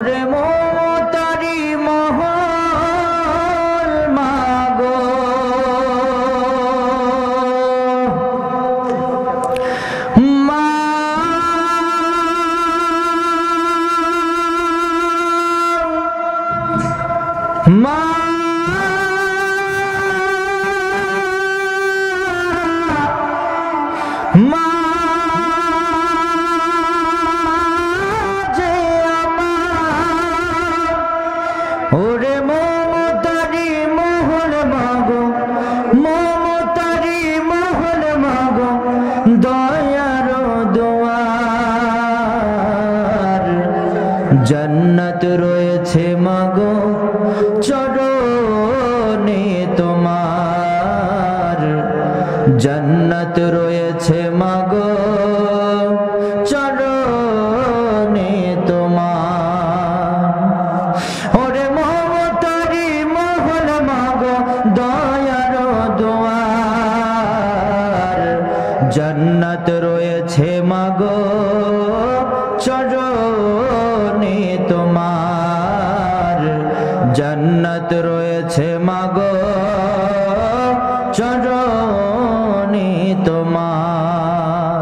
রে মমতারি মহল মাগো মা মা মা ওরে মমতারি মহল মাগো মমতারি মহল মাগো দয়ার দুয়ার জান্নাত রয়েছে মাগো চরণে তোমার জান্নাত রয়েছে মাগো চরণে তোমার ওরে মমতারি মহল মাগো দয়ার দুয়ার জান্নাত রয়েছে মাগো চরণে তোমার জান্নাত রয়েছে মাগো চরণে তোমার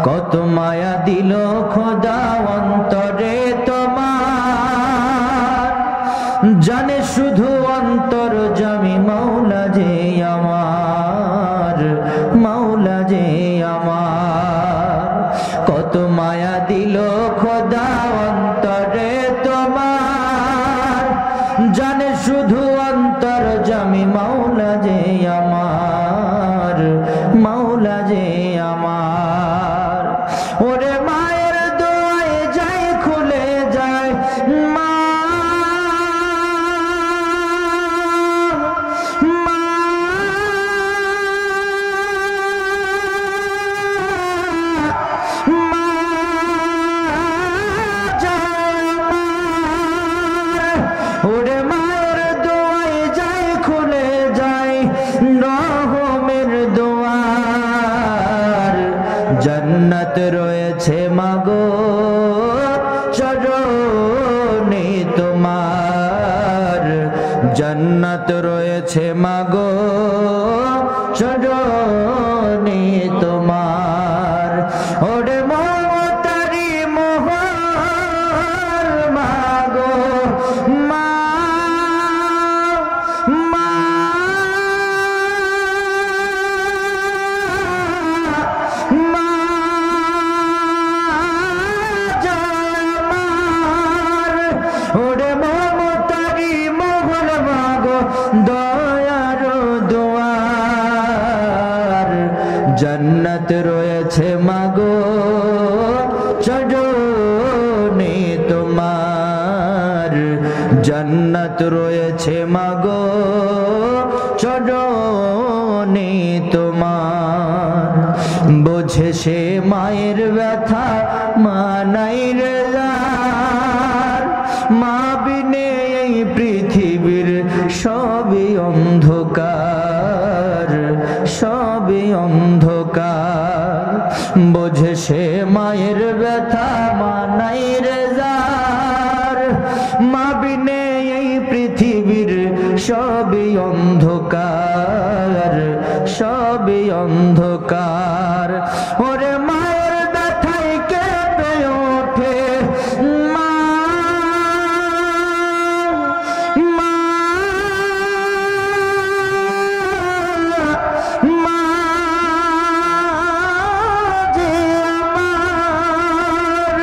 কত মায়া দিল খোদা অন্তরে তোমার জানে শুধু অন্তর জামি মাওলা যে আমার মাওলা যে আমার কত মায়া দিল খোদা অন্তরে তোমার জানে শুধু অন্তর জামি মাওলা যে আমার মাওলা যে আমার ওরে মায়ের দোয়ায় যায় খুলে যায় মা ওরে মায়ের দোয়ায় যায় খুলে যায় রহমের দুয়ার জান্নাত রয়েছে মাগো চরণে তোমার জান্নাত রয়েছে মাগো চরণে তোমার ওরে মমতারি মহল মাগো মা মা মা জামার ওরে মমতারি মহল মাগো দয়ার দুয়ার জান্নাত রয়েছে মাগো চরণে তোমার জান্নাত রয়েছে মাগো চরণে তোমার বোঝে সে মায়ের ব্যথা মা নাই রে যার মা বিনে এই পৃথিবীর সবই অন্ধকার সবই অন্ধকার বোঝে সে মায়ের ব্যথা মা নাই রে যার মা বিনে এই পৃথিবীর সবই অন্ধকার সবই অন্ধকার ওরে মায়ের ব্যথায় কেঁপে ওঠে মা মা মা যে আমার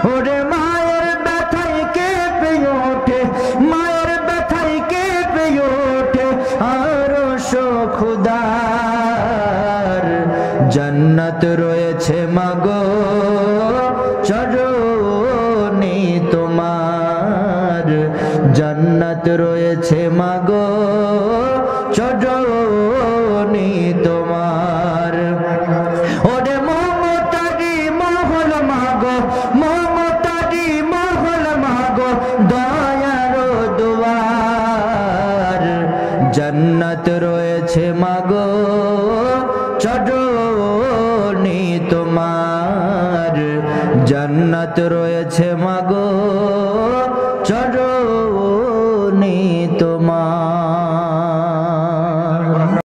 ওরে মায়ের ব্যথায় কেঁপে ওঠে মায়ের ব্যথায় কেঁপে ওঠে আরশ খোদার জান্নাত রয়েছে মাগো চরণে তোমার জান্নাত রয়েছে মাগো চরণে তোমার ওরে মমতারি মহল মাগো মমতারি মহল মাগো দয়ার দুয়ার জান্নাত রয়েছে মাগো চরণে তোমার জান্নাত রয়েছে মাগো তোমার।